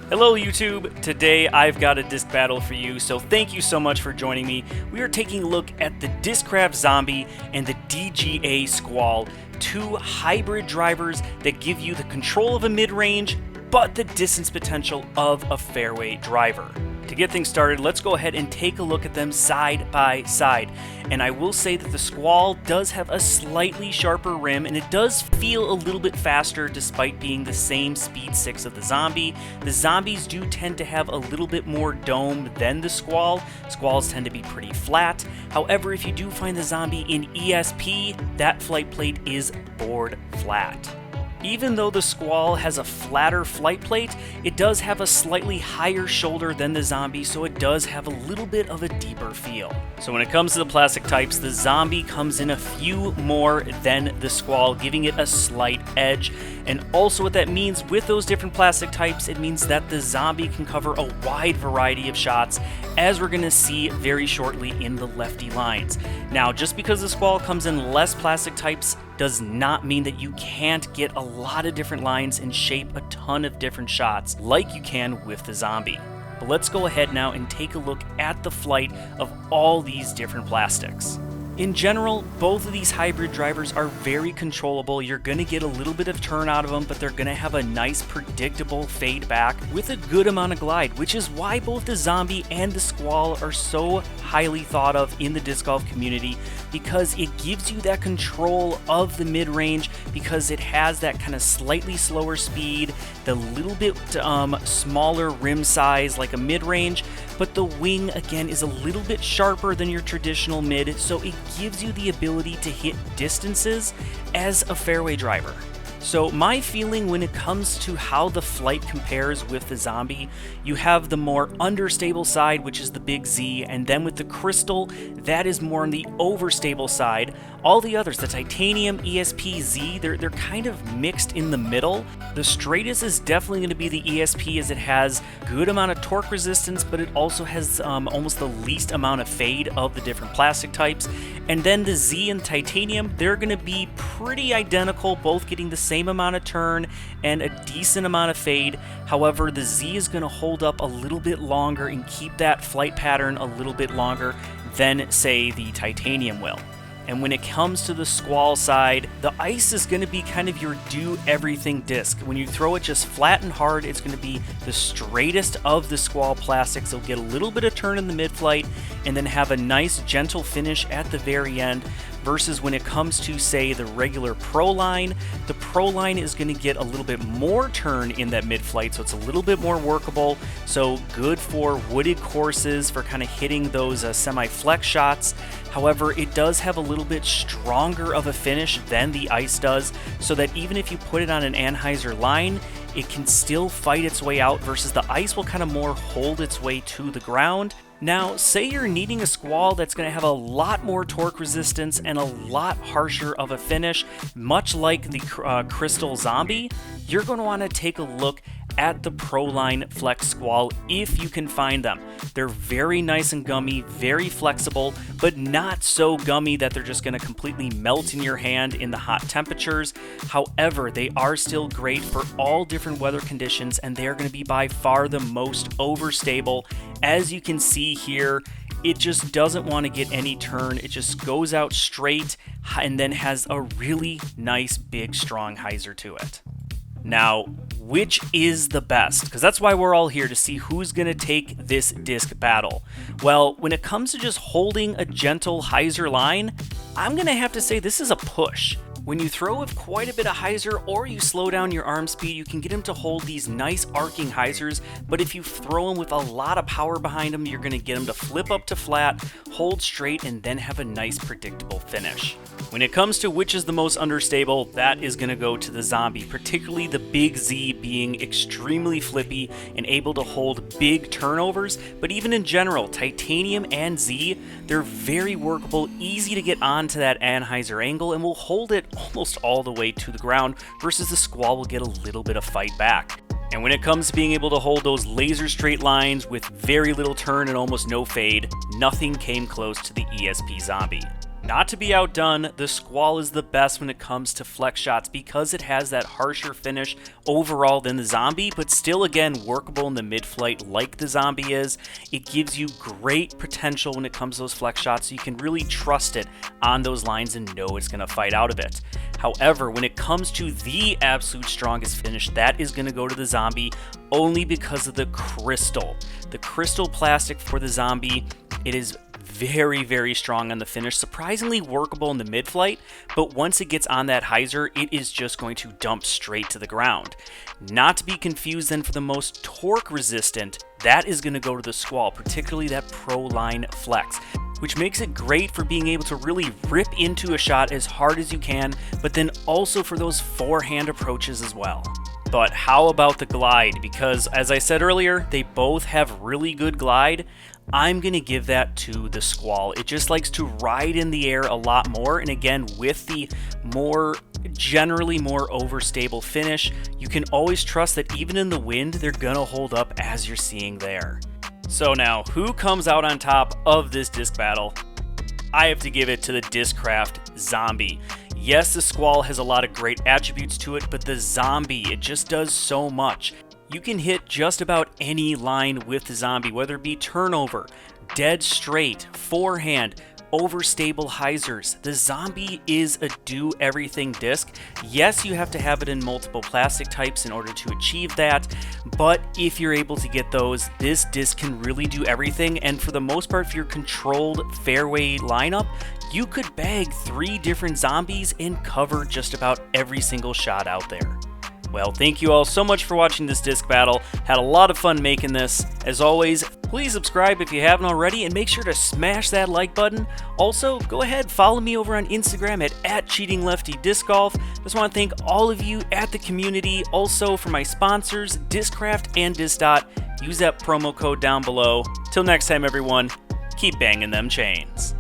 Hello YouTube! Today I've got a disc battle for you, so thank you so much for joining me. We are taking a look at the Discraft Zombie and the DGA Squall, two hybrid drivers that give you the control of a mid-range, but the distance potential of a fairway driver. To get things started, let's go ahead and take a look at them side by side. And I will say that the Squall does have a slightly sharper rim, and it does feel a little bit faster despite being the same speed 6 of the Zombie. The Zombies do tend to have a little bit more dome than the Squall. Squalls tend to be pretty flat. However, if you do find the Zombie in ESP, that flight plate is board flat. Even though the Squall has a flatter flight plate, it does have a slightly higher shoulder than the Zombie, so it does have a little bit of a deeper feel. So when it comes to the plastic types, the Zombie comes in a few more than the Squall, giving it a slight edge. And also what that means with those different plastic types, it means that the Zombie can cover a wide variety of shots, as we're going to see very shortly in the Lefty lines. Now, just because the Squall comes in less plastic types does not mean that you can't get a lot of different lines and shape a ton of different shots like you can with the Zombie. But let's go ahead now and take a look at the flight of all these different plastics. In general, both of these hybrid drivers are very controllable. You're going to get a little bit of turn out of them, but they're going to have a nice predictable fade back with a good amount of glide, which is why both the Zombie and the Squall are so highly thought of in the disc golf community, because it gives you that control of the mid-range, because it has that kind of slightly slower speed, the little bit smaller rim size like a mid-range, but the wing again is a little bit sharper than your traditional mid, so it gives you the ability to hit distances as a fairway driver. So my feeling when it comes to how the flight compares with the Zombie, you have the more understable side, which is the big Z, and then with the Crystal, that is more on the overstable side. All the others, the Titanium, ESP, Z, they're kind of mixed in the middle. The straightest is definitely going to be the ESP, as it has good amount of torque resistance, but it also has almost the least amount of fade of the different plastic types. And then the Z and Titanium, they're going to be pretty identical, both getting the same amount of turn and a decent amount of fade. However, the Z is going to hold up a little bit longer and keep that flight pattern a little bit longer than, say, the Titanium will. And when it comes to the Squall side, the ice is going to be kind of your do-everything disc. When you throw it just flat and hard, it's going to be the straightest of the Squall plastics. It'll get a little bit of turn in the mid-flight and then have a nice gentle finish at the very end. Versus when it comes to, say, the regular Pro line, the Pro line is going to get a little bit more turn in that mid-flight, so it's a little bit more workable. So good for wooded courses, for kind of hitting those semi-flex shots. However, it does have a little bit stronger of a finish than the ice does, so that even if you put it on an Anheuser line, it can still fight its way out, versus the ice will kind of more hold its way to the ground. Now, say you're needing a Squall that's going to have a lot more torque resistance and a lot harsher of a finish, much like the Crystal Zombie, you're going to want to take a look at the Proline Flex Squall if you can find them. They're very nice and gummy, very flexible, but not so gummy that they're just going to completely melt in your hand in the hot temperatures. However, they are still great for all different weather conditions, and they are going to be by far the most overstable. As you can see here, it just doesn't want to get any turn. It just goes out straight and then has a really nice, big, strong hyzer to it. Now, which is the best? Because that's why we're all here, to see who's going to take this disc battle. Well, when it comes to just holding a gentle hyzer line, I'm going to have to say this is a push. When you throw with quite a bit of hyzer, or you slow down your arm speed, you can get him to hold these nice arcing hyzers, but if you throw him with a lot of power behind him, you're going to get him to flip up to flat, hold straight, and then have a nice predictable finish. When it comes to which is the most understable, that is going to go to the Zombie, particularly the Big Z being extremely flippy and able to hold big turnovers, but even in general, Titanium and Z, they're very workable, easy to get onto that Anheuser angle, and will hold it almost all the way to the ground, versus the Squall will get a little bit of fight back. And when it comes to being able to hold those laser straight lines with very little turn and almost no fade, nothing came close to the ESP Zombie. Not to be outdone, the Squall is the best when it comes to flex shots because it has that harsher finish overall than the Zombie, but still again workable in the mid-flight like the Zombie is. It gives you great potential when it comes to those flex shots, so you can really trust it on those lines and know it's going to fight out of it. However, when it comes to the absolute strongest finish, that is going to go to the Zombie only because of the crystal. The crystal plastic for the Zombie, it is very, very strong on the finish, surprisingly workable in the mid-flight, but once it gets on that hyzer, it is just going to dump straight to the ground. Not to be confused then for the most torque resistant, that is going to go to the Squall, particularly that Pro Line Flex, which makes it great for being able to really rip into a shot as hard as you can, but then also for those forehand approaches as well. But how about the glide? Because as I said earlier, they both have really good glide. I'm going to give that to the Squall. It just likes to ride in the air a lot more, and again, with the generally more overstable finish, you can always trust that even in the wind, they're going to hold up as you're seeing there. So now, who comes out on top of this disc battle? I have to give it to the Discraft Zombie. Yes, the Squall has a lot of great attributes to it, but the Zombie, it just does so much. You can hit just about any line with the Zombie, whether it be turnover, dead straight, forehand, overstable hyzers. The Zombie is a do-everything disc. Yes, you have to have it in multiple plastic types in order to achieve that, but if you're able to get those, this disc can really do everything, and for the most part, if you're controlled fairway lineup, you could bag 3 different Zombies and cover just about every single shot out there. Well, thank you all so much for watching this disc battle. Had a lot of fun making this. As always, please subscribe if you haven't already, and make sure to smash that like button. Also, go ahead, follow me over on Instagram at @CheatingLeftyDiscGolf. Just want to thank all of you at the community. Also, for my sponsors, Discraft and Disdot. Use that promo code down below. Till next time, everyone, keep banging them chains.